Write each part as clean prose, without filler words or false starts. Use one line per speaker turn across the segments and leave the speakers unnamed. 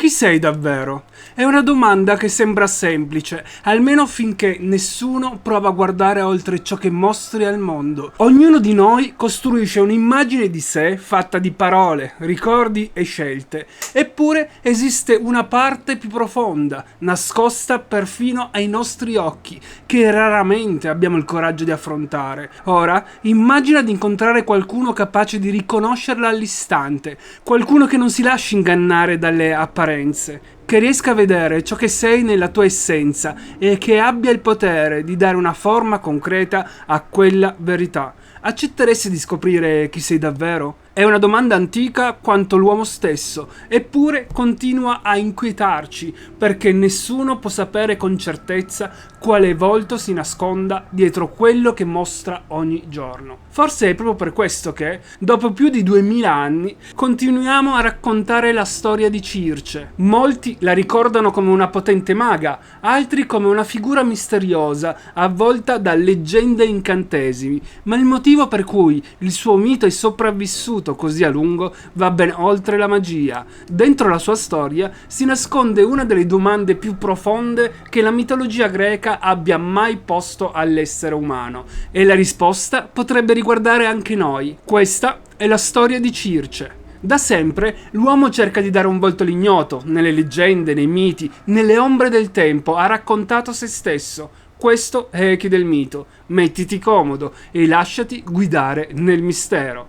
Chi sei davvero? È una domanda che sembra semplice, almeno finché nessuno prova a guardare oltre ciò che mostri al mondo. Ognuno di noi costruisce un'immagine di sé fatta di parole, ricordi e scelte. Eppure esiste una parte più profonda, nascosta perfino ai nostri occhi, che raramente abbiamo il coraggio di affrontare. Ora, immagina di incontrare qualcuno capace di riconoscerla all'istante, qualcuno che non si lasci ingannare dalle apparenze, che riesca a vedere ciò che sei nella tua essenza e che abbia il potere di dare una forma concreta a quella verità. Accetteresti di scoprire chi sei davvero? È una domanda antica quanto l'uomo stesso, eppure continua a inquietarci, perché nessuno può sapere con certezza quale volto si nasconda dietro quello che mostra ogni giorno. Forse è proprio per questo che, dopo più di 2000 anni, continuiamo a raccontare la storia di Circe. Molti la ricordano come una potente maga, altri come una figura misteriosa, avvolta da leggende e incantesimi, ma il motivo per cui il suo mito è sopravvissuto così a lungo va ben oltre la magia. Dentro la sua storia si nasconde una delle domande più profonde che la mitologia greca abbia mai posto all'essere umano, e la risposta potrebbe riguardare anche noi. Questa è la storia di Circe. Da sempre l'uomo cerca di dare un volto all'ignoto, nelle leggende, nei miti, nelle ombre del tempo ha raccontato se stesso. Questo è Echi del mito. Mettiti comodo e lasciati guidare nel mistero.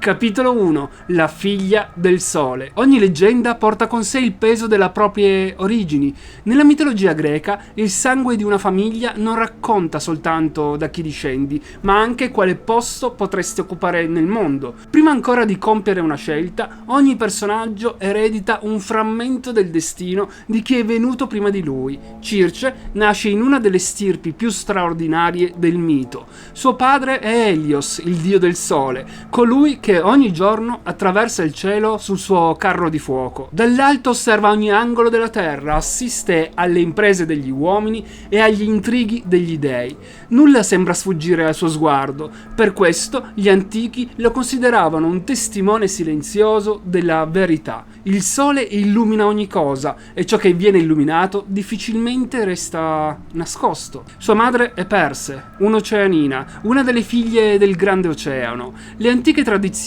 Capitolo 1. La figlia del sole. Ogni leggenda porta con sé il peso delle proprie origini. Nella mitologia greca, il sangue di una famiglia non racconta soltanto da chi discendi, ma anche quale posto potresti occupare nel mondo. Prima ancora di compiere una scelta, ogni personaggio eredita un frammento del destino di chi è venuto prima di lui. Circe nasce in una delle stirpi più straordinarie del mito. Suo padre è Helios, il dio del sole, colui che ogni giorno attraversa il cielo sul suo carro di fuoco. Dall'alto osserva ogni angolo della terra, assiste alle imprese degli uomini e agli intrighi degli dei. Nulla sembra sfuggire al suo sguardo, per questo gli antichi lo consideravano un testimone silenzioso della verità. Il sole illumina ogni cosa e ciò che viene illuminato difficilmente resta nascosto. Sua madre è Perse, un'oceanina, una delle figlie del grande oceano. Le antiche tradizioni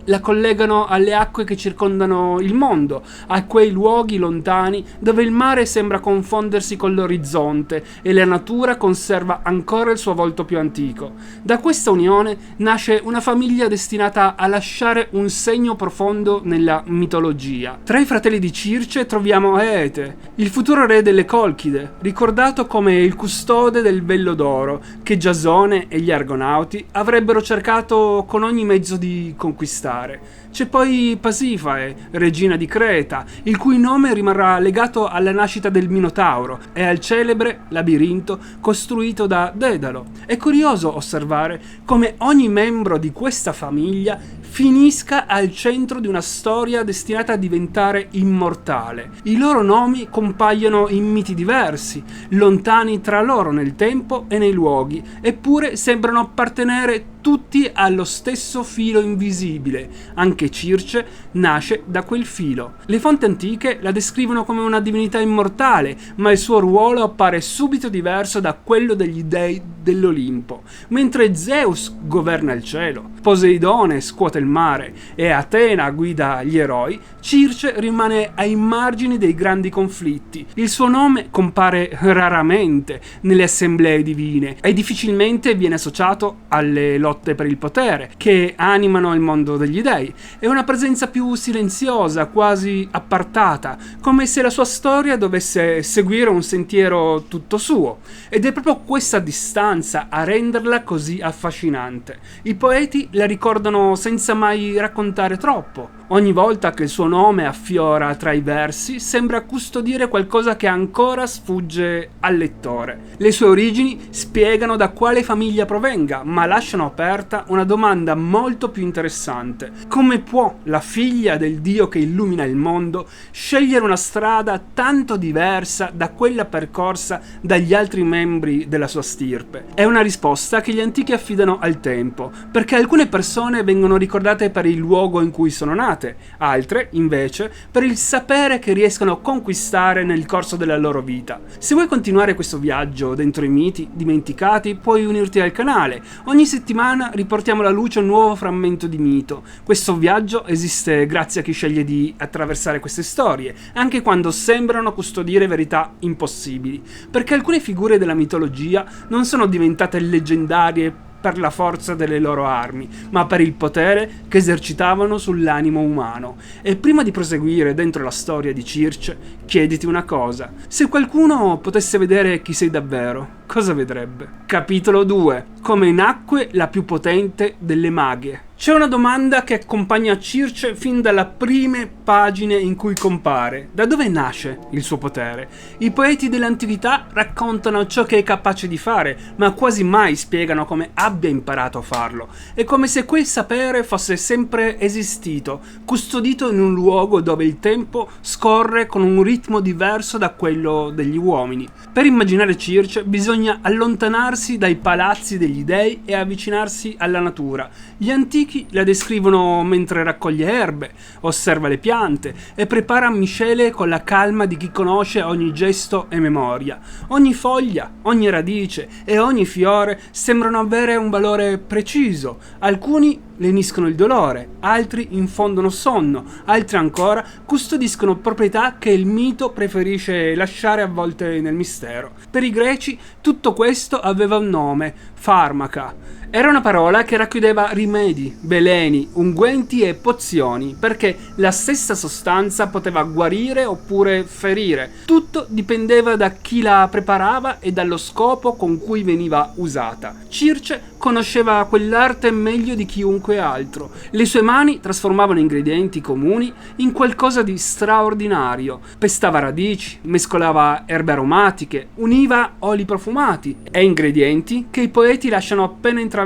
la collegano alle acque che circondano il mondo, a quei luoghi lontani dove il mare sembra confondersi con l'orizzonte e la natura conserva ancora il suo volto più antico. Da questa unione nasce una famiglia destinata a lasciare un segno profondo nella mitologia. Tra i fratelli di Circe troviamo Aete, il futuro re delle Colchide, ricordato come il custode del vello d'oro, che Giasone e gli Argonauti avrebbero cercato con ogni mezzo di conquistare. C'è poi Pasifae, regina di Creta, il cui nome rimarrà legato alla nascita del Minotauro e al celebre labirinto costruito da Dedalo. È curioso osservare come ogni membro di questa famiglia finisca al centro di una storia destinata a diventare immortale. I loro nomi compaiono in miti diversi, lontani tra loro nel tempo e nei luoghi, eppure sembrano appartenere tutti allo stesso filo invisibile. Anche Circe nasce da quel filo. Le fonti antiche la descrivono come una divinità immortale, ma il suo ruolo appare subito diverso da quello degli dei dell'Olimpo. Mentre Zeus governa il cielo, Poseidone scuote il mare e Atena guida gli eroi, Circe rimane ai margini dei grandi conflitti. Il suo nome compare raramente nelle assemblee divine e difficilmente viene associato alle lotte per il potere che animano il mondo degli dei. È una presenza più silenziosa, quasi appartata, come se la sua storia dovesse seguire un sentiero tutto suo. Ed è proprio questa distanza a renderla così affascinante. I poeti la ricordano senza mai raccontare troppo. Ogni volta che il suo nome affiora tra i versi, sembra custodire qualcosa che ancora sfugge al lettore. Le sue origini spiegano da quale famiglia provenga, ma lasciano aperta una domanda molto più interessante. Come può la figlia del dio che illumina il mondo scegliere una strada tanto diversa da quella percorsa dagli altri membri della sua stirpe? È una risposta che gli antichi affidano al tempo, perché alcune persone vengono ricordate per il luogo in cui sono nate, sfrutate, altre, invece, per il sapere che riescono a conquistare nel corso della loro vita. Se vuoi continuare questo viaggio dentro i miti dimenticati, puoi unirti al canale. Ogni settimana riportiamo alla luce un nuovo frammento di mito. Questo viaggio esiste grazie a chi sceglie di attraversare queste storie, anche quando sembrano custodire verità impossibili, perché alcune figure della mitologia non sono diventate leggendarie per la forza delle loro armi, ma per il potere che esercitavano sull'animo umano. E prima di proseguire dentro la storia di Circe, chiediti una cosa: se qualcuno potesse vedere chi sei davvero, cosa vedrebbe? Capitolo 2. Come nacque la più potente delle maghe. C'è una domanda che accompagna Circe fin dalle prime pagine in cui compare. Da dove nasce il suo potere? I poeti dell'antichità raccontano ciò che è capace di fare, ma quasi mai spiegano come abbia imparato a farlo. È come se quel sapere fosse sempre esistito, custodito in un luogo dove il tempo scorre con un ritmo diverso da quello degli uomini. Per immaginare Circe bisogna allontanarsi dai palazzi degli dei e avvicinarsi alla natura. Gli antichi la descrivono mentre raccoglie erbe, osserva le piante e prepara miscele con la calma di chi conosce ogni gesto e memoria. Ogni foglia, ogni radice e ogni fiore sembrano avere un valore preciso. Alcuni leniscono il dolore, altri infondono sonno, altri ancora custodiscono proprietà che il mito preferisce lasciare avvolte nel mistero. Per i greci tutto questo aveva un nome: farmaca. Era una parola che racchiudeva rimedi, veleni, unguenti e pozioni, perché la stessa sostanza poteva guarire oppure ferire. Tutto dipendeva da chi la preparava e dallo scopo con cui veniva usata. Circe conosceva quell'arte meglio di chiunque altro. Le sue mani trasformavano ingredienti comuni in qualcosa di straordinario. Pestava radici, mescolava erbe aromatiche, univa oli profumati e ingredienti che i poeti lasciano appena intravedere,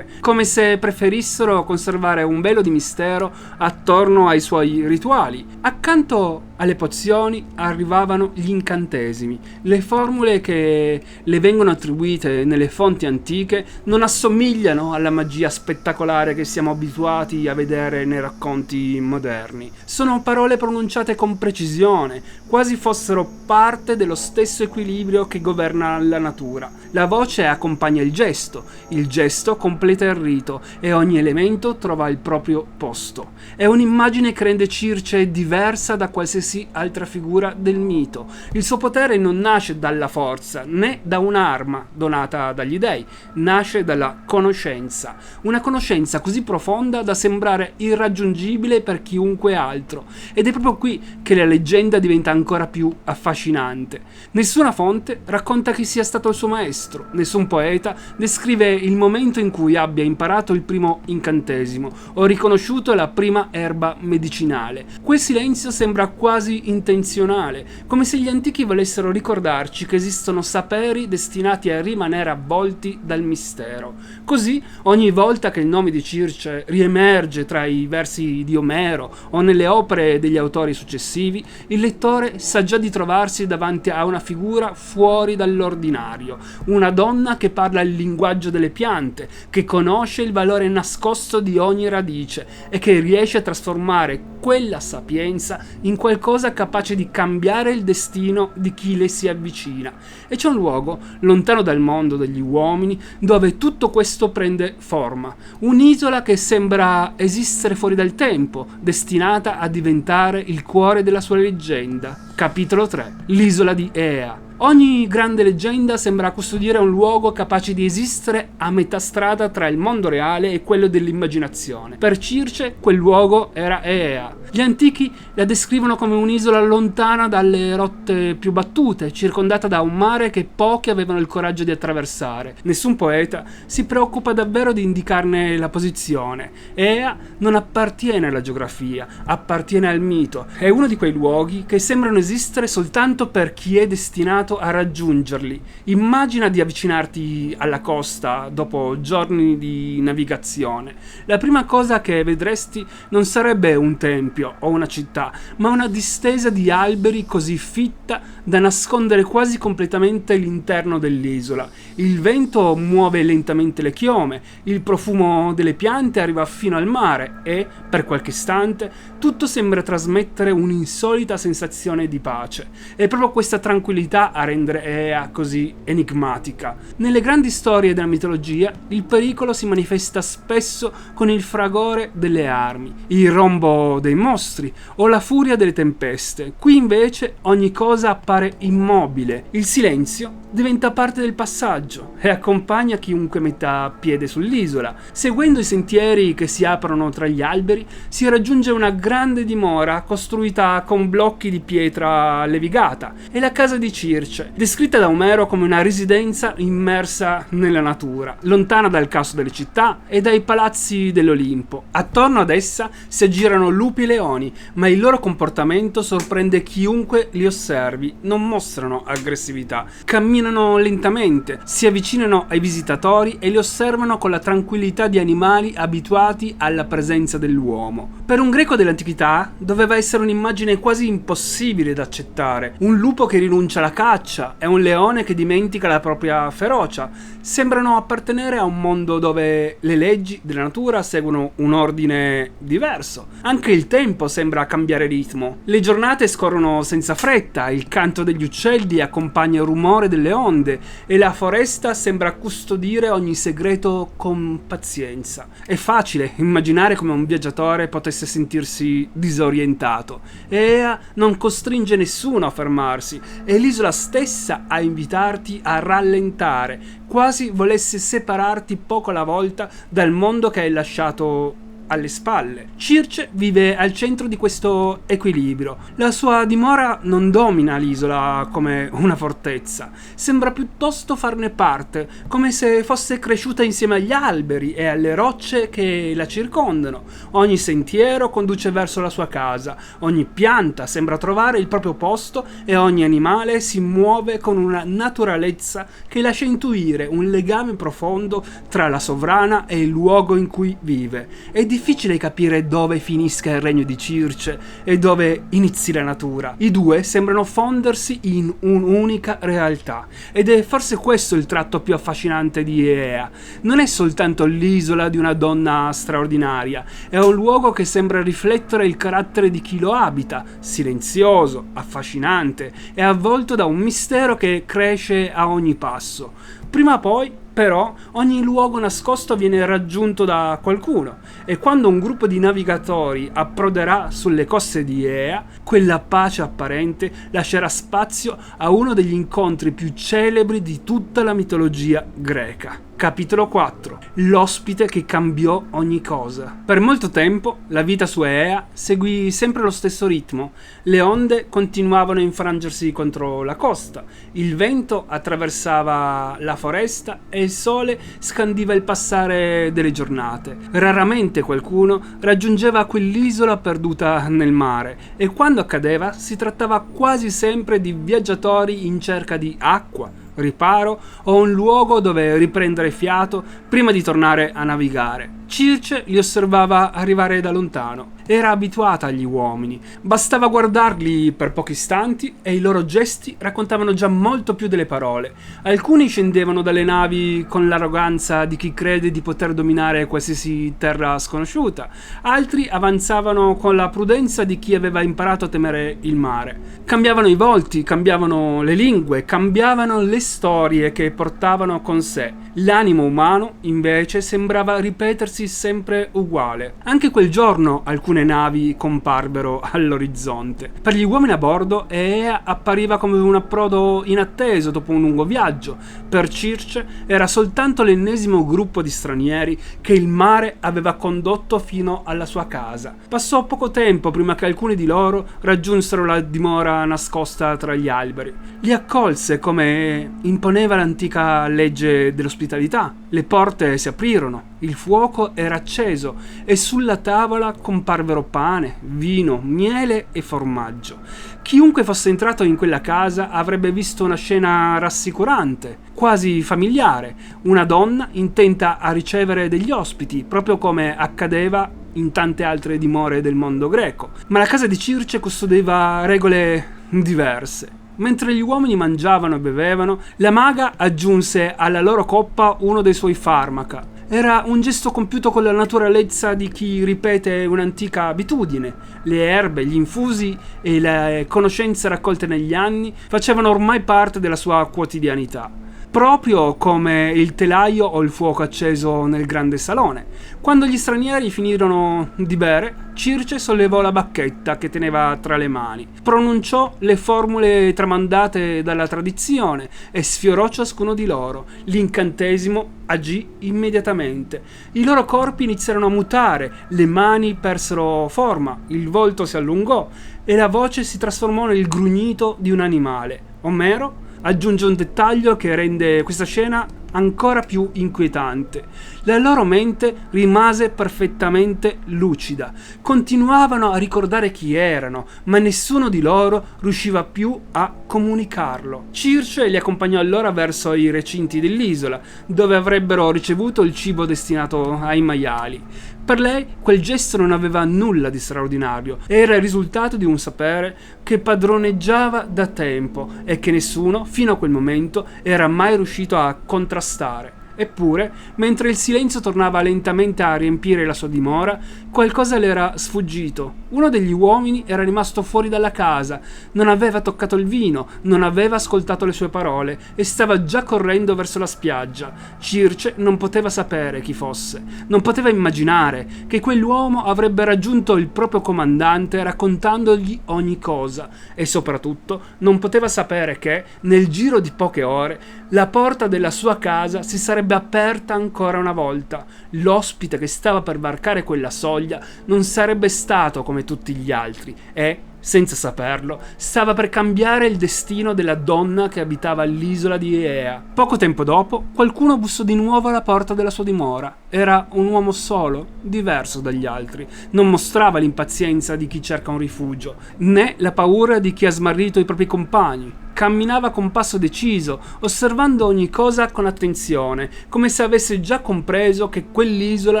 come se preferissero conservare un velo di mistero attorno ai suoi rituali. Accanto alle pozioni arrivavano gli incantesimi. Le formule che le vengono attribuite nelle fonti antiche non assomigliano alla magia spettacolare che siamo abituati a vedere nei racconti moderni. Sono parole pronunciate con precisione, quasi fossero parte dello stesso equilibrio che governa la natura. La voce accompagna il gesto completa il rito e ogni elemento trova il proprio posto. È un'immagine che rende Circe diversa da qualsiasi altra figura del mito. Il suo potere non nasce dalla forza né da un'arma donata dagli dei, nasce dalla conoscenza, una conoscenza così profonda da sembrare irraggiungibile per chiunque altro, ed è proprio qui che la leggenda diventa ancora più affascinante. Nessuna fonte racconta chi sia stato il suo maestro, nessun poeta descrive il momento in cui abbia imparato il primo incantesimo o riconosciuto la prima erba medicinale. Quel silenzio sembra quasi intenzionale, come se gli antichi volessero ricordarci che esistono saperi destinati a rimanere avvolti dal mistero. Così, ogni volta che il nome di Circe riemerge tra i versi di Omero o nelle opere degli autori successivi, il lettore sa già di trovarsi davanti a una figura fuori dall'ordinario, una donna che parla il linguaggio delle piante, che conosce il valore nascosto di ogni radice e che riesce a trasformare quella sapienza in qualcosa capace di cambiare il destino di chi le si avvicina. E c'è un luogo, lontano dal mondo degli uomini, dove tutto questo prende forma. Un'isola che sembra esistere fuori dal tempo, destinata a diventare il cuore della sua leggenda. Capitolo 3. L'isola di Ea. Ogni grande leggenda sembra custodire un luogo capace di esistere a metà strada tra il mondo reale e quello dell'immaginazione. Per Circe quel luogo era Ea. Gli antichi la descrivono come un'isola lontana dalle rotte più battute, circondata da un mare che pochi avevano il coraggio di attraversare. Nessun poeta si preoccupa davvero di indicarne la posizione. Ea non appartiene alla geografia, appartiene al mito. È uno di quei luoghi che sembrano esistere soltanto per chi è destinato abituato a raggiungerli. Immagina di avvicinarti alla costa dopo giorni di navigazione. La prima cosa che vedresti non sarebbe un tempio o una città, ma una distesa di alberi così fitta da nascondere quasi completamente l'interno dell'isola. Il vento muove lentamente le chiome, il profumo delle piante arriva fino al mare e, per qualche istante, tutto sembra trasmettere un'insolita sensazione di pace. È proprio questa tranquillità a rendere Ea così enigmatica. Nelle grandi storie della mitologia, il pericolo si manifesta spesso con il fragore delle armi, il rombo dei mostri o la furia delle tempeste. Qui invece ogni cosa appare immobile. Il silenzio diventa parte del passaggio e accompagna chiunque metta piede sull'isola. Seguendo i sentieri che si aprono tra gli alberi, si raggiunge una grande dimora costruita con blocchi di pietra levigata. È la casa di Circe, descritta da Omero come una residenza immersa nella natura, lontana dal caos delle città e dai palazzi dell'Olimpo. Attorno ad essa si aggirano lupi e leoni, ma il loro comportamento sorprende chiunque li osservi. Non mostrano aggressività, camminano lentamente, si avvicinano ai visitatori e li osservano con la tranquillità di animali abituati alla presenza dell'uomo. Per un greco dell'antichità doveva essere un'immagine quasi impossibile da accettare. Un lupo che rinuncia alla caccia e un leone che dimentica la propria ferocia. Sembrano appartenere a un mondo dove le leggi della natura seguono un ordine diverso. Anche il tempo sembra cambiare ritmo. Le giornate scorrono senza fretta, il canto degli uccelli accompagna il rumore delle onde e la foresta sembra custodire ogni segreto con pazienza. È facile immaginare come un viaggiatore potesse sentirsi disorientato. Ea non costringe nessuno a fermarsi, è l'isola stessa a invitarti a rallentare, quasi volesse separarti poco alla volta dal mondo che hai lasciato alle spalle. Circe vive al centro di questo equilibrio. La sua dimora non domina l'isola come una fortezza, sembra piuttosto farne parte, come se fosse cresciuta insieme agli alberi e alle rocce che la circondano. Ogni sentiero conduce verso la sua casa, ogni pianta sembra trovare il proprio posto e ogni animale si muove con una naturalezza che lascia intuire un legame profondo tra la sovrana e il luogo in cui vive. È difficile capire dove finisca il regno di Circe e dove inizi la natura. I due sembrano fondersi in un'unica realtà ed è forse questo il tratto più affascinante di Ea. Non è soltanto l'isola di una donna straordinaria, è un luogo che sembra riflettere il carattere di chi lo abita, silenzioso, affascinante e avvolto da un mistero che cresce a ogni passo. Prima o poi però ogni luogo nascosto viene raggiunto da qualcuno e quando un gruppo di navigatori approderà sulle coste di Ea, quella pace apparente lascerà spazio a uno degli incontri più celebri di tutta la mitologia greca. Capitolo 4. L'ospite che cambiò ogni cosa. Per molto tempo la vita su Ea seguì sempre lo stesso ritmo. Le onde continuavano a infrangersi contro la costa, il vento attraversava la foresta e il sole scandiva il passare delle giornate. Raramente qualcuno raggiungeva quell'isola perduta nel mare e quando accadeva si trattava quasi sempre di viaggiatori in cerca di acqua, riparo o un luogo dove riprendere fiato prima di tornare a navigare. Circe li osservava arrivare da lontano. Era abituata agli uomini. Bastava guardarli per pochi istanti e i loro gesti raccontavano già molto più delle parole. Alcuni scendevano dalle navi con l'arroganza di chi crede di poter dominare qualsiasi terra sconosciuta. Altri avanzavano con la prudenza di chi aveva imparato a temere il mare. Cambiavano i volti, cambiavano le lingue, cambiavano le storie che portavano con sé. L'animo umano, invece, sembrava ripetersi sempre uguale. Anche quel giorno alcune navi comparvero all'orizzonte. Per gli uomini a bordo Ea appariva come un approdo inatteso dopo un lungo viaggio. Per Circe era soltanto l'ennesimo gruppo di stranieri che il mare aveva condotto fino alla sua casa. Passò poco tempo prima che alcuni di loro raggiunsero la dimora nascosta tra gli alberi. Li accolse come imponeva l'antica legge dell'ospitalità. Le porte si aprirono, il fuoco era acceso e sulla tavola comparvero pane, vino, miele e formaggio. Chiunque fosse entrato in quella casa avrebbe visto una scena rassicurante, quasi familiare, una donna intenta a ricevere degli ospiti, proprio come accadeva in tante altre dimore del mondo greco. Ma la casa di Circe custodeva regole diverse. Mentre gli uomini mangiavano e bevevano, la maga aggiunse alla loro coppa uno dei suoi farmaca. Era un gesto compiuto con la naturalezza di chi ripete un'antica abitudine. Le erbe, gli infusi e le conoscenze raccolte negli anni facevano ormai parte della sua quotidianità. Proprio come il telaio o il fuoco acceso nel grande salone. Quando gli stranieri finirono di bere, Circe sollevò la bacchetta che teneva tra le mani, pronunciò le formule tramandate dalla tradizione e sfiorò ciascuno di loro. L'incantesimo agì immediatamente. I loro corpi iniziarono a mutare, le mani persero forma, il volto si allungò e la voce si trasformò nel grugnito di un animale. Omero aggiunge un dettaglio che rende questa scena ancora più inquietante. La loro mente rimase perfettamente lucida. Continuavano a ricordare chi erano, ma nessuno di loro riusciva più a comunicarlo. Circe li accompagnò allora verso i recinti dell'isola, dove avrebbero ricevuto il cibo destinato ai maiali. Per lei quel gesto non aveva nulla di straordinario, era il risultato di un sapere che padroneggiava da tempo e che nessuno, fino a quel momento, era mai riuscito a contrastare. Eppure, mentre il silenzio tornava lentamente a riempire la sua dimora, qualcosa le era sfuggito. Uno degli uomini era rimasto fuori dalla casa, non aveva toccato il vino, non aveva ascoltato le sue parole e stava già correndo verso la spiaggia. Circe non poteva sapere chi fosse, non poteva immaginare che quell'uomo avrebbe raggiunto il proprio comandante raccontandogli ogni cosa e soprattutto non poteva sapere che, nel giro di poche ore, la porta della sua casa si sarebbe aperta ancora una volta. L'ospite che stava per varcare quella soglia non sarebbe stato come tutti gli altri e, senza saperlo, stava per cambiare il destino della donna che abitava l'isola di Ea. Poco tempo dopo, qualcuno bussò di nuovo alla porta della sua dimora. Era un uomo solo, diverso dagli altri. Non mostrava l'impazienza di chi cerca un rifugio, né la paura di chi ha smarrito i propri compagni. Camminava con passo deciso, osservando ogni cosa con attenzione, come se avesse già compreso che quell'isola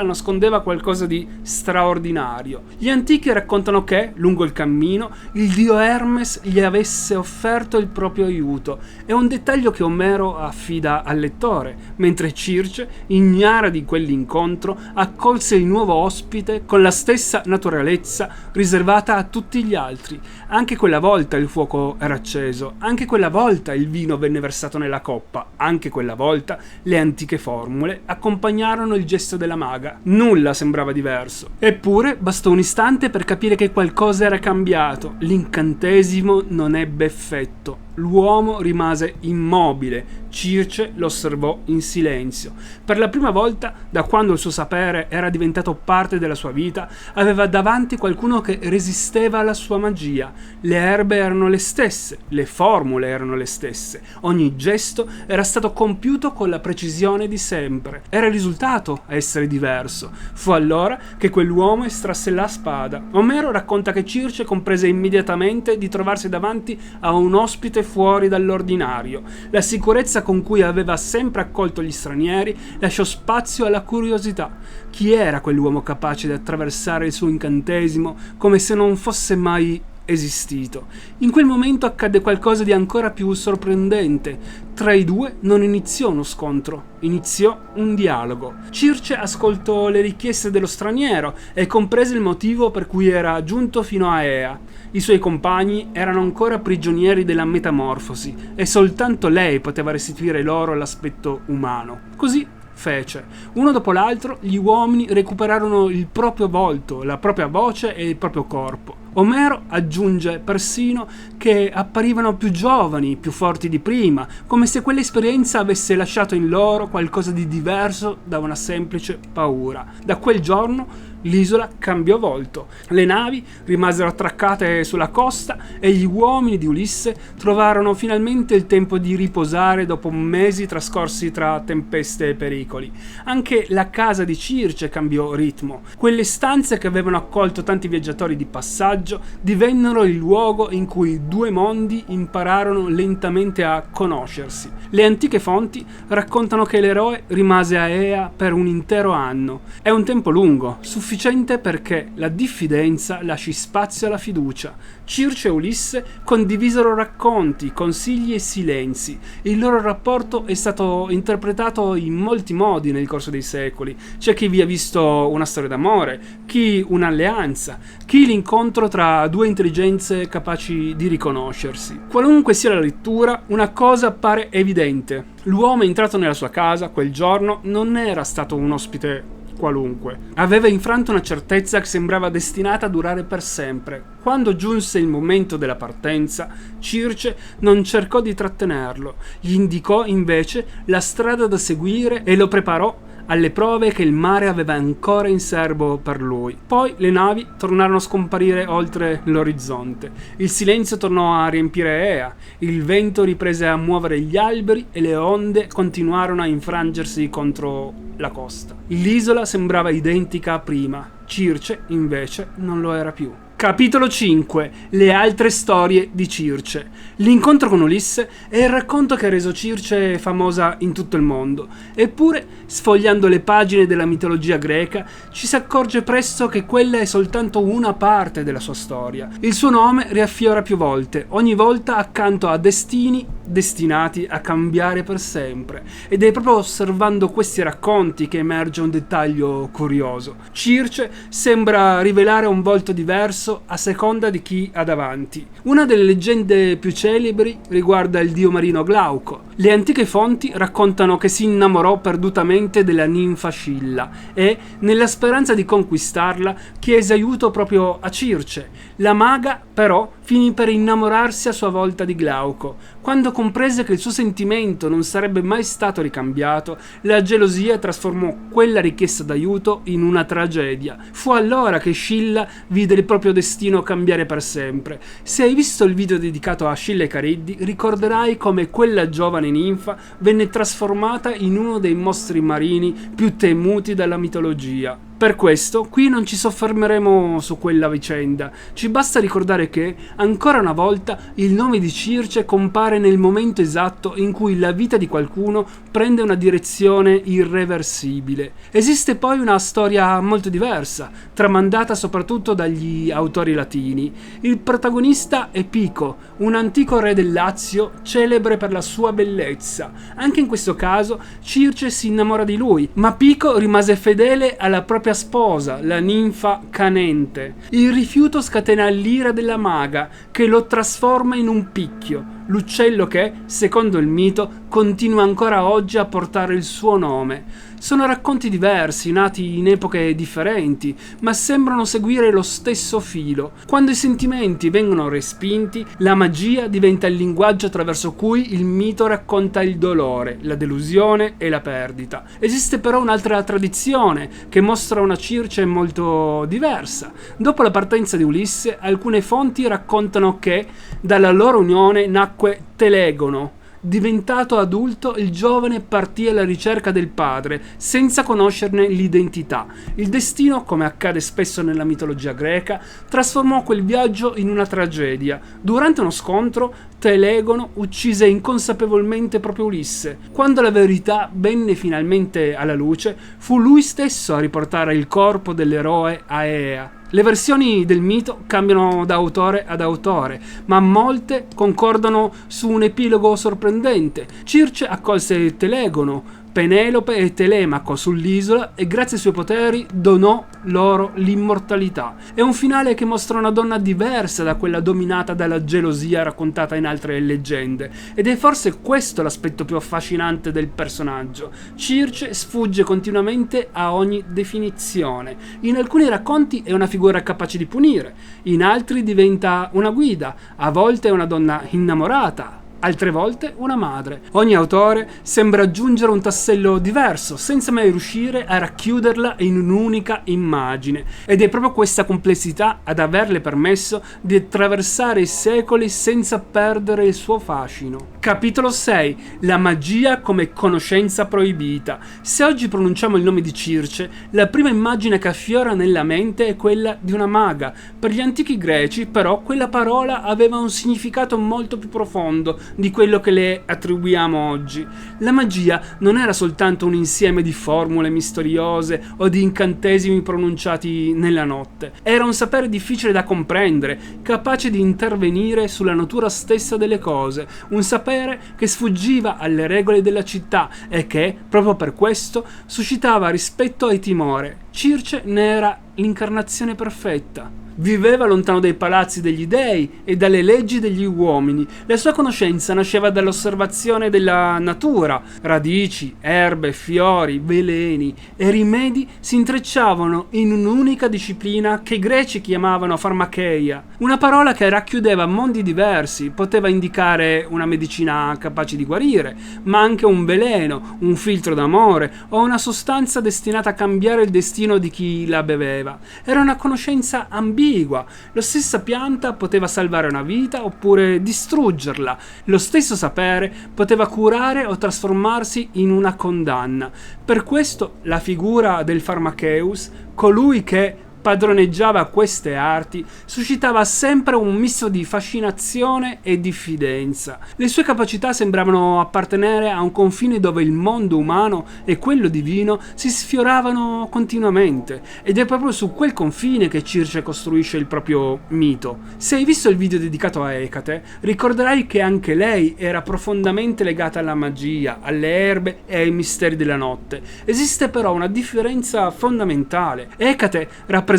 nascondeva qualcosa di straordinario. Gli antichi raccontano che, lungo il cammino, il dio Hermes gli avesse offerto il proprio aiuto. È un dettaglio che Omero affida al lettore, mentre Circe, ignara di quell'incontro, accolse il nuovo ospite con la stessa naturalezza riservata a tutti gli altri. Anche quella volta il fuoco era acceso, anche quella volta il vino venne versato nella coppa, anche quella volta le antiche formule accompagnarono il gesto della maga. Nulla sembrava diverso. Eppure bastò un istante per capire che qualcosa era cambiato. L'incantesimo non ebbe effetto. L'uomo rimase immobile. Circe lo osservò in silenzio. Per la prima volta, da quando il suo sapere era diventato parte della sua vita, aveva davanti qualcuno che resisteva alla sua magia. Le erbe erano le stesse, le formule erano le stesse. Ogni gesto era stato compiuto con la precisione di sempre. Era il risultato a essere diverso. Fu allora che quell'uomo estrasse la spada. Omero racconta che Circe comprese immediatamente di trovarsi davanti a un ospite fuori dall'ordinario. La sicurezza con cui aveva sempre accolto gli stranieri lasciò spazio alla curiosità. Chi era quell'uomo capace di attraversare il suo incantesimo come se non fosse mai esistito? In quel momento accadde qualcosa di ancora più sorprendente. Tra i due non iniziò uno scontro, iniziò un dialogo. Circe ascoltò le richieste dello straniero e comprese il motivo per cui era giunto fino a Ea. I suoi compagni erano ancora prigionieri della metamorfosi e soltanto lei poteva restituire loro l'aspetto umano. Così fece. Uno dopo l'altro gli uomini recuperarono il proprio volto, la propria voce e il proprio corpo. Omero aggiunge persino che apparivano più giovani, più forti di prima, come se quell'esperienza avesse lasciato in loro qualcosa di diverso da una semplice paura. Da quel giorno l'isola cambiò volto. Le navi rimasero attraccate sulla costa e gli uomini di Ulisse trovarono finalmente il tempo di riposare dopo mesi trascorsi tra tempeste e pericoli. Anche la casa di Circe cambiò ritmo. Quelle stanze che avevano accolto tanti viaggiatori di passaggio divennero il luogo in cui i due mondi impararono lentamente a conoscersi. Le antiche fonti raccontano che l'eroe rimase a Aea per un intero anno. È un tempo lungo, sufficiente perché la diffidenza lasci spazio alla fiducia. Circe e Ulisse condivisero racconti, consigli e silenzi. Il loro rapporto è stato interpretato in molti modi nel corso dei secoli. C'è chi vi ha visto una storia d'amore, chi un'alleanza, chi l'incontro tra due intelligenze capaci di riconoscersi. Qualunque sia la lettura, una cosa appare evidente. L'uomo entrato nella sua casa quel giorno non era stato un ospite qualunque. Aveva infranto una certezza che sembrava destinata a durare per sempre. Quando giunse il momento della partenza, Circe non cercò di trattenerlo, gli indicò invece la strada da seguire e lo preparò alle prove che il mare aveva ancora in serbo per lui. Poi le navi tornarono a scomparire oltre l'orizzonte. Il silenzio tornò a riempire Aea, il vento riprese a muovere gli alberi e le onde continuarono a infrangersi contro la costa. L'isola sembrava identica a prima, Circe invece non lo era più. Capitolo 5. Le altre storie di Circe. L'incontro con Ulisse è il racconto che ha reso Circe famosa in tutto il mondo. Eppure, sfogliando le pagine della mitologia greca, ci si accorge presto che quella è soltanto una parte della sua storia. Il suo nome riaffiora più volte, ogni volta accanto a destini destinati a cambiare per sempre. Ed è proprio osservando questi racconti che emerge un dettaglio curioso. Circe sembra rivelare un volto diverso a seconda di chi ha davanti. Una delle leggende più celebri riguarda il dio marino Glauco. Le antiche fonti raccontano che si innamorò perdutamente della ninfa Scilla e, nella speranza di conquistarla, chiese aiuto proprio a Circe. La maga, però, finì per innamorarsi a sua volta di Glauco. Quando comprese che il suo sentimento non sarebbe mai stato ricambiato, la gelosia trasformò quella richiesta d'aiuto in una tragedia. Fu allora che Scilla vide il proprio destino cambiare per sempre. Se hai visto il video dedicato a Scilla e Cariddi, ricorderai come quella giovane ninfa venne trasformata in uno dei mostri marini più temuti dalla mitologia. Per questo, qui non ci soffermeremo su quella vicenda, ci basta ricordare che, ancora una volta, il nome di Circe compare nel momento esatto in cui la vita di qualcuno prende una direzione irreversibile. Esiste poi una storia molto diversa, tramandata soprattutto dagli autori latini. Il protagonista è Pico, un antico re del Lazio, celebre per la sua bellezza. Anche in questo caso, Circe si innamora di lui, ma Pico rimase fedele alla propria sposa, la ninfa Canente. Il rifiuto scatena l'ira della maga, che lo trasforma in un picchio, l'uccello che, secondo il mito, continua ancora oggi a portare il suo nome. Sono racconti diversi, nati in epoche differenti, ma sembrano seguire lo stesso filo. Quando i sentimenti vengono respinti, la magia diventa il linguaggio attraverso cui il mito racconta il dolore, la delusione e la perdita. Esiste però un'altra tradizione che mostra una Circe molto diversa. Dopo la partenza di Ulisse, alcune fonti raccontano che dalla loro unione nacque Telegono. Diventato adulto, il giovane partì alla ricerca del padre, senza conoscerne l'identità. Il destino, come accade spesso nella mitologia greca, trasformò quel viaggio in una tragedia. Durante uno scontro, Telegono uccise inconsapevolmente proprio Ulisse. Quando la verità venne finalmente alla luce, fu lui stesso a riportare il corpo dell'eroe a Aea. Le versioni del mito cambiano da autore ad autore, ma molte concordano su un epilogo sorprendente. Circe accolse Telegono, Penelope e Telemaco sull'isola e grazie ai suoi poteri donò loro l'immortalità. È un finale che mostra una donna diversa da quella dominata dalla gelosia raccontata in altre leggende, ed è forse questo l'aspetto più affascinante del personaggio. Circe sfugge continuamente a ogni definizione. In alcuni racconti è una figura capace di punire, in altri diventa una guida, a volte è una donna innamorata, altre volte una madre. Ogni autore sembra aggiungere un tassello diverso, senza mai riuscire a racchiuderla in un'unica immagine. Ed è proprio questa complessità ad averle permesso di attraversare i secoli senza perdere il suo fascino. Capitolo 6. La magia come conoscenza proibita. Se oggi pronunciamo il nome di Circe, la prima immagine che affiora nella mente è quella di una maga. Per gli antichi greci, però, quella parola aveva un significato molto più profondo di quello che le attribuiamo oggi. La magia non era soltanto un insieme di formule misteriose o di incantesimi pronunciati nella notte. Era un sapere difficile da comprendere, capace di intervenire sulla natura stessa delle cose, un sapere che sfuggiva alle regole della città e che, proprio per questo, suscitava rispetto e timore. Circe ne era l'incarnazione perfetta. Viveva lontano dai palazzi degli dei e dalle leggi degli uomini. La sua conoscenza nasceva dall'osservazione della natura. Radici, erbe, fiori, veleni e rimedi si intrecciavano in un'unica disciplina che i greci chiamavano farmacheia. Una parola che racchiudeva mondi diversi, poteva indicare una medicina capace di guarire, ma anche un veleno, un filtro d'amore o una sostanza destinata a cambiare il destino di chi la beveva. Era una conoscenza ambigua. La stessa pianta poteva salvare una vita oppure distruggerla. Lo stesso sapere poteva curare o trasformarsi in una condanna. Per questo la figura del Pharmakeus, colui che padroneggiava queste arti, suscitava sempre un misto di fascinazione e diffidenza. Le sue capacità sembravano appartenere a un confine dove il mondo umano e quello divino si sfioravano continuamente, ed è proprio su quel confine che Circe costruisce il proprio mito. Se hai visto il video dedicato a Ecate, ricorderai che anche lei era profondamente legata alla magia, alle erbe e ai misteri della notte. Esiste però una differenza fondamentale. Ecate rappresenta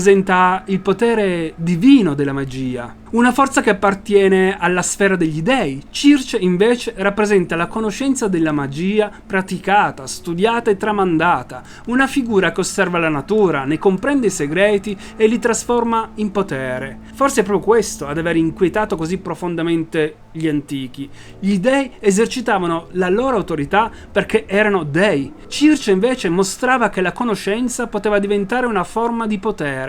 il potere divino della magia, una forza che appartiene alla sfera degli dei. Circe invece rappresenta la conoscenza della magia praticata, studiata e tramandata, una figura che osserva la natura, ne comprende i segreti e li trasforma in potere. Forse è proprio questo ad aver inquietato così profondamente gli antichi. Gli dei esercitavano la loro autorità perché erano dei. Circe invece mostrava che la conoscenza poteva diventare una forma di potere.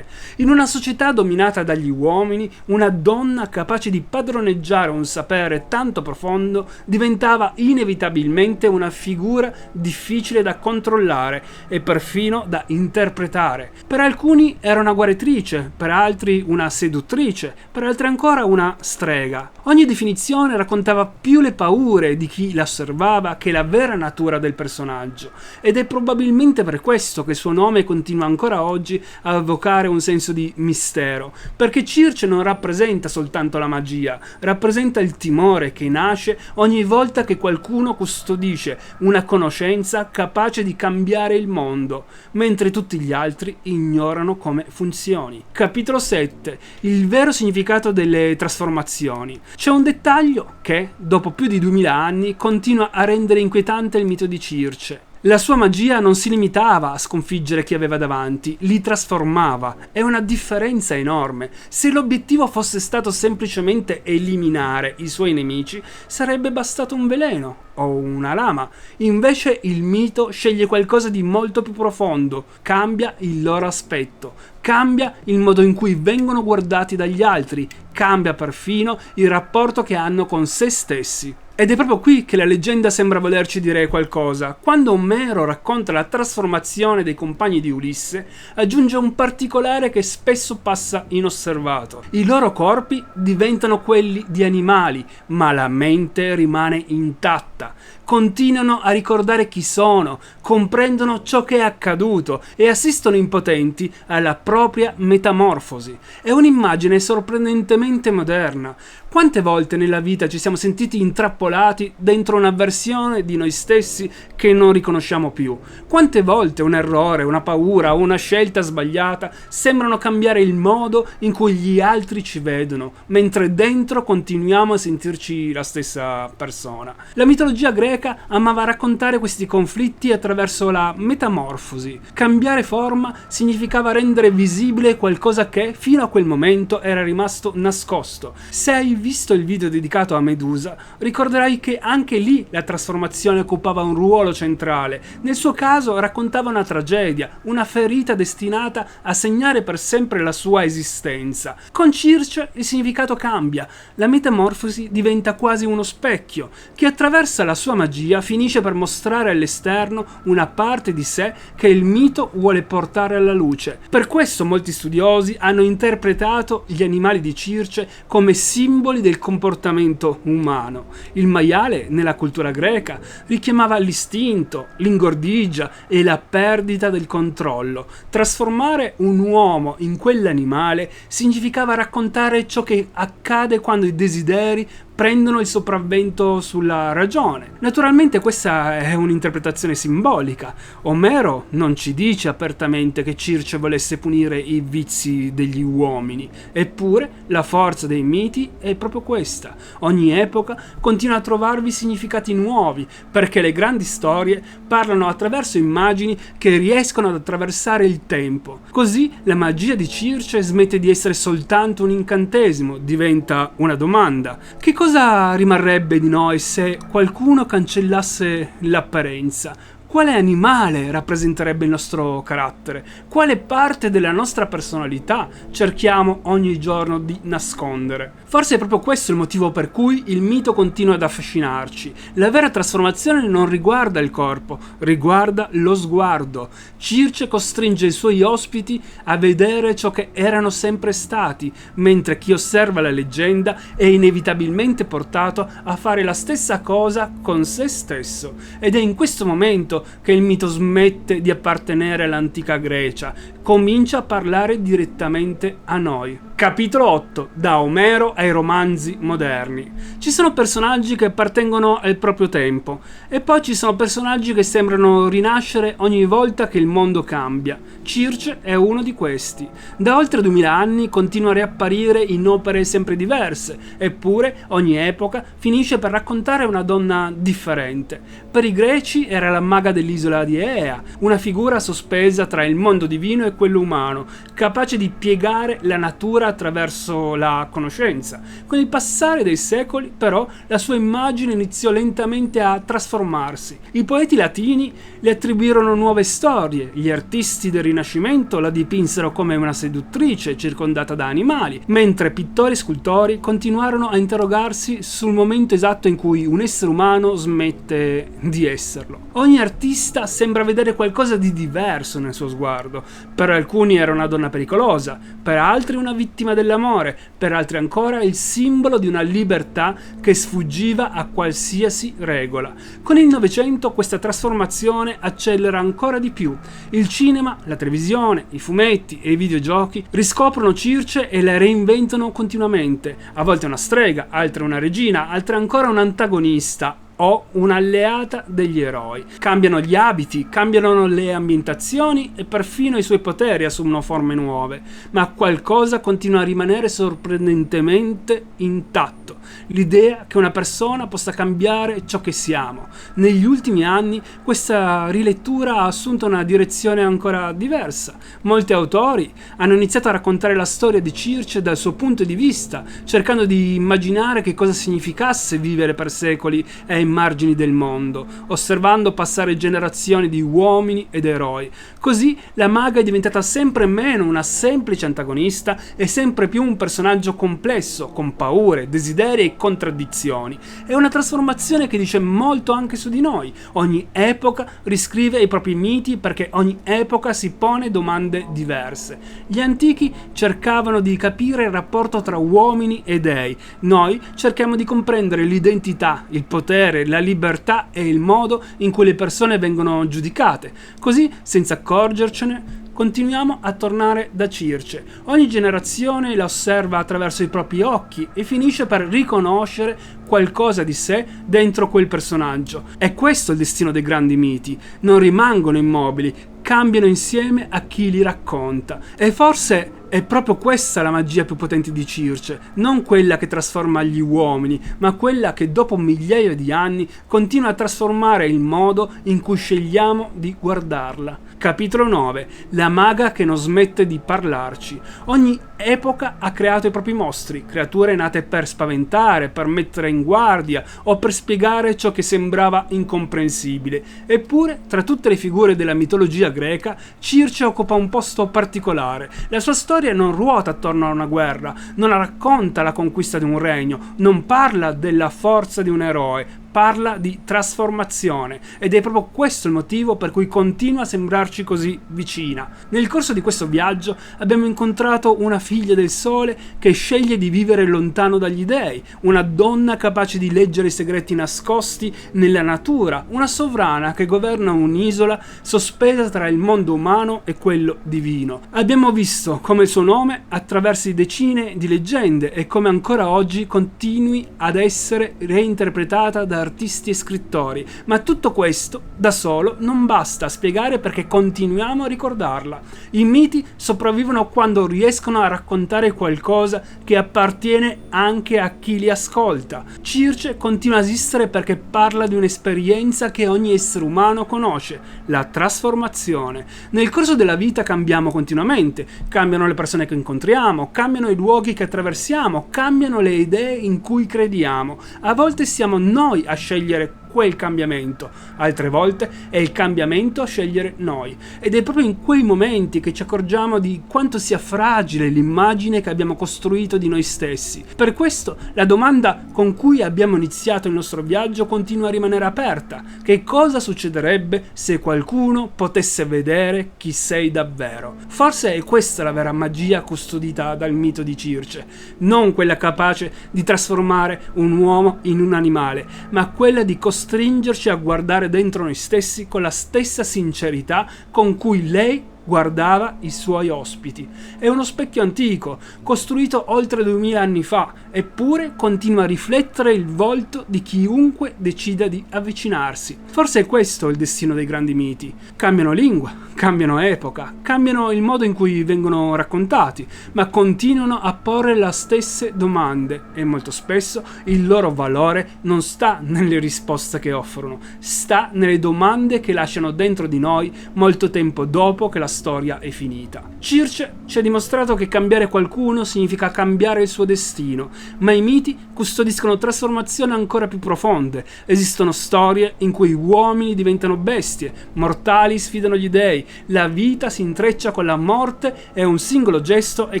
In una società dominata dagli uomini, una donna capace di padroneggiare un sapere tanto profondo diventava inevitabilmente una figura difficile da controllare e perfino da interpretare. Per alcuni era una guaritrice, per altri una seduttrice, per altri ancora una strega. Ogni definizione raccontava più le paure di chi la osservava che la vera natura del personaggio, ed è probabilmente per questo che il suo nome continua ancora oggi a evocare un senso di mistero, perché Circe non rappresenta soltanto la magia, rappresenta il timore che nasce ogni volta che qualcuno custodisce una conoscenza capace di cambiare il mondo, mentre tutti gli altri ignorano come funzioni. Capitolo 7. Il vero significato delle trasformazioni. C'è un dettaglio che, dopo più di 2000 anni, continua a rendere inquietante il mito di Circe. La sua magia non si limitava a sconfiggere chi aveva davanti, li trasformava. È una differenza enorme. Se l'obiettivo fosse stato semplicemente eliminare i suoi nemici, sarebbe bastato un veleno o una lama. Invece il mito sceglie qualcosa di molto più profondo, cambia il loro aspetto, cambia il modo in cui vengono guardati dagli altri, cambia perfino il rapporto che hanno con se stessi. Ed è proprio qui che la leggenda sembra volerci dire qualcosa. Quando Omero racconta la trasformazione dei compagni di Ulisse, aggiunge un particolare che spesso passa inosservato. I loro corpi diventano quelli di animali, ma la mente rimane intatta. Continuano a ricordare chi sono, comprendono ciò che è accaduto e assistono impotenti alla propria metamorfosi. È un'immagine sorprendentemente moderna. Quante volte nella vita ci siamo sentiti intrappolati dentro una versione di noi stessi che non riconosciamo più? Quante volte un errore, una paura o una scelta sbagliata sembrano cambiare il modo in cui gli altri ci vedono, mentre dentro continuiamo a sentirci la stessa persona? La mitologia greca amava raccontare questi conflitti attraverso la metamorfosi. Cambiare forma significava rendere visibile qualcosa che fino a quel momento era rimasto nascosto. Se hai visto il video dedicato a Medusa, ricorderai troverai che anche lì la trasformazione occupava un ruolo centrale. Nel suo caso raccontava una tragedia, una ferita destinata a segnare per sempre la sua esistenza. Con Circe il significato cambia, la metamorfosi diventa quasi uno specchio, che attraversa la sua magia finisce per mostrare all'esterno una parte di sé che il mito vuole portare alla luce. Per questo molti studiosi hanno interpretato gli animali di Circe come simboli del comportamento umano. Il maiale, nella cultura greca, richiamava l'istinto, l'ingordigia e la perdita del controllo. Trasformare un uomo in quell'animale significava raccontare ciò che accade quando i desideri prendono il sopravvento sulla ragione. Naturalmente questa è un'interpretazione simbolica. Omero non ci dice apertamente che Circe volesse punire i vizi degli uomini, eppure la forza dei miti è proprio questa. Ogni epoca continua a trovarvi significati nuovi, perché le grandi storie parlano attraverso immagini che riescono ad attraversare il tempo. Così la magia di Circe smette di essere soltanto un incantesimo, diventa una domanda. Che cosa rimarrebbe di noi se qualcuno cancellasse l'apparenza? Quale animale rappresenterebbe il nostro carattere? Quale parte della nostra personalità cerchiamo ogni giorno di nascondere? Forse è proprio questo il motivo per cui il mito continua ad affascinarci. La vera trasformazione non riguarda il corpo, riguarda lo sguardo. Circe costringe i suoi ospiti a vedere ciò che erano sempre stati, mentre chi osserva la leggenda è inevitabilmente portato a fare la stessa cosa con se stesso. Ed è in questo momento che il mito smette di appartenere all'antica Grecia, comincia a parlare direttamente a noi. Capitolo 8. Da Omero ai romanzi moderni. Ci sono personaggi che appartengono al proprio tempo e poi ci sono personaggi che sembrano rinascere ogni volta che il mondo cambia. Circe è uno di questi. Da oltre 2000 anni continua a riapparire in opere sempre diverse, eppure ogni epoca finisce per raccontare una donna differente. Per i greci era la maga dell'isola di Ea, una figura sospesa tra il mondo divino e quello umano, capace di piegare la natura attraverso la conoscenza. Con il passare dei secoli, però, la sua immagine iniziò lentamente a trasformarsi. I poeti latini le attribuirono nuove storie, gli artisti del Rinascimento la dipinsero come una seduttrice circondata da animali, mentre pittori e scultori continuarono a interrogarsi sul momento esatto in cui un essere umano smette di esserlo. Ogni artista sembra vedere qualcosa di diverso nel suo sguardo. Per alcuni era una donna pericolosa, per altri una vittima dell'amore, per altri ancora il simbolo di una libertà che sfuggiva a qualsiasi regola. Con il Novecento questa trasformazione accelera ancora di più. Il cinema, la televisione, i fumetti e i videogiochi riscoprono Circe e la reinventano continuamente. A volte una strega, altre una regina, altre ancora un antagonista o un'alleata degli eroi. Cambiano gli abiti, cambiano le ambientazioni e perfino i suoi poteri assumono forme nuove, ma qualcosa continua a rimanere sorprendentemente intatto: l'idea che una persona possa cambiare ciò che siamo. Negli ultimi anni questa rilettura ha assunto una direzione ancora diversa. Molti autori hanno iniziato a raccontare la storia di Circe dal suo punto di vista, cercando di immaginare che cosa significasse vivere per secoli ai margini del mondo, osservando passare generazioni di uomini ed eroi. Così la maga è diventata sempre meno una semplice antagonista e sempre più un personaggio complesso, con paure, desideri e contraddizioni. È una trasformazione che dice molto anche su di noi. Ogni epoca riscrive i propri miti perché ogni epoca si pone domande diverse. Gli antichi cercavano di capire il rapporto tra uomini e dei. Noi cerchiamo di comprendere l'identità, il potere, la libertà e il modo in cui le persone vengono giudicate. Così, senza accorgercene, continuiamo a tornare da Circe. Ogni generazione la osserva attraverso i propri occhi e finisce per riconoscere qualcosa di sé dentro quel personaggio. È questo il destino dei grandi miti. Non rimangono immobili, cambiano insieme a chi li racconta. E forse è proprio questa la magia più potente di Circe, non quella che trasforma gli uomini, ma quella che dopo migliaia di anni continua a trasformare il modo in cui scegliamo di guardarla. Capitolo 9. La maga che non smette di parlarci. Ogni epoca ha creato i propri mostri, creature nate per spaventare, per mettere in guardia o per spiegare ciò che sembrava incomprensibile. Eppure, tra tutte le figure della mitologia greca, Circe occupa un posto particolare. La sua storia non ruota attorno a una guerra, non racconta la conquista di un regno, non parla della forza di un eroe, parla di trasformazione, ed è proprio questo il motivo per cui continua a sembrarci così vicina. Nel corso di questo viaggio abbiamo incontrato una figlia del sole che sceglie di vivere lontano dagli dei, una donna capace di leggere i segreti nascosti nella natura, una sovrana che governa un'isola sospesa tra il mondo umano e quello divino. Abbiamo visto come il suo nome attraversi decine di leggende e come ancora oggi continui ad essere reinterpretata da artisti e scrittori, ma tutto questo da solo non basta a spiegare perché continuiamo a ricordarla. I miti sopravvivono quando riescono a raccontare qualcosa che appartiene anche a chi li ascolta. Circe continua a esistere perché parla di un'esperienza che ogni essere umano conosce, la trasformazione. Nel corso della vita cambiamo continuamente, cambiano le persone che incontriamo, cambiano i luoghi che attraversiamo, cambiano le idee in cui crediamo. A volte siamo noi a scegliere quel cambiamento, altre volte è il cambiamento a scegliere noi, ed è proprio in quei momenti che ci accorgiamo di quanto sia fragile l'immagine che abbiamo costruito di noi stessi. Per questo la domanda con cui abbiamo iniziato il nostro viaggio continua a rimanere aperta: che cosa succederebbe se qualcuno potesse vedere chi sei davvero? Forse è questa la vera magia custodita dal mito di Circe, non quella capace di trasformare un uomo in un animale, ma quella di costringerci a guardare dentro noi stessi con la stessa sincerità con cui lei guardava i suoi ospiti. È uno specchio antico, costruito oltre 2000 anni fa, eppure continua a riflettere il volto di chiunque decida di avvicinarsi. Forse è questo il destino dei grandi miti. Cambiano lingua, cambiano epoca, cambiano il modo in cui vengono raccontati, ma continuano a porre le stesse domande, e molto spesso il loro valore non sta nelle risposte che offrono, sta nelle domande che lasciano dentro di noi molto tempo dopo che la storia è finita. Circe ci ha dimostrato che cambiare qualcuno significa cambiare il suo destino, ma i miti custodiscono trasformazioni ancora più profonde. Esistono storie in cui uomini diventano bestie, mortali sfidano gli dei, la vita si intreccia con la morte e un singolo gesto è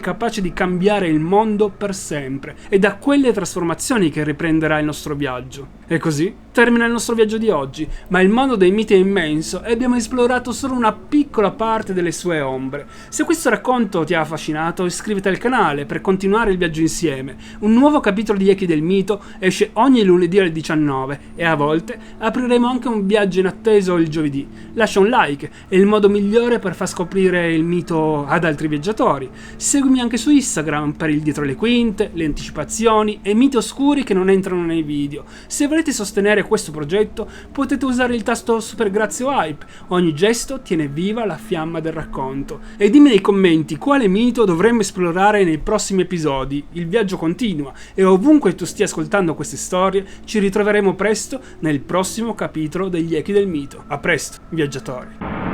capace di cambiare il mondo per sempre. È da quelle trasformazioni che riprenderà il nostro viaggio. E così termina il nostro viaggio di oggi, ma il mondo dei miti è immenso e abbiamo esplorato solo una piccola parte delle sue ombre. Se questo racconto ti ha affascinato, iscriviti al canale per continuare il viaggio insieme. Un nuovo capitolo di Echi del Mito esce ogni lunedì alle 19 e a volte apriremo anche un viaggio inatteso il giovedì. Lascia un like, è il modo migliore per far scoprire il mito ad altri viaggiatori. Seguimi anche su Instagram per il dietro le quinte, le anticipazioni e miti oscuri che non entrano nei video. Se volete sostenere questo progetto potete usare il tasto super grazie o hype, ogni gesto tiene viva la fiamma del racconto. E dimmi nei commenti quale mito dovremmo esplorare nei prossimi episodi. Il viaggio continua e ovunque tu stia ascoltando queste storie ci ritroveremo presto nel prossimo capitolo degli Echi del Mito. A presto, viaggiatori!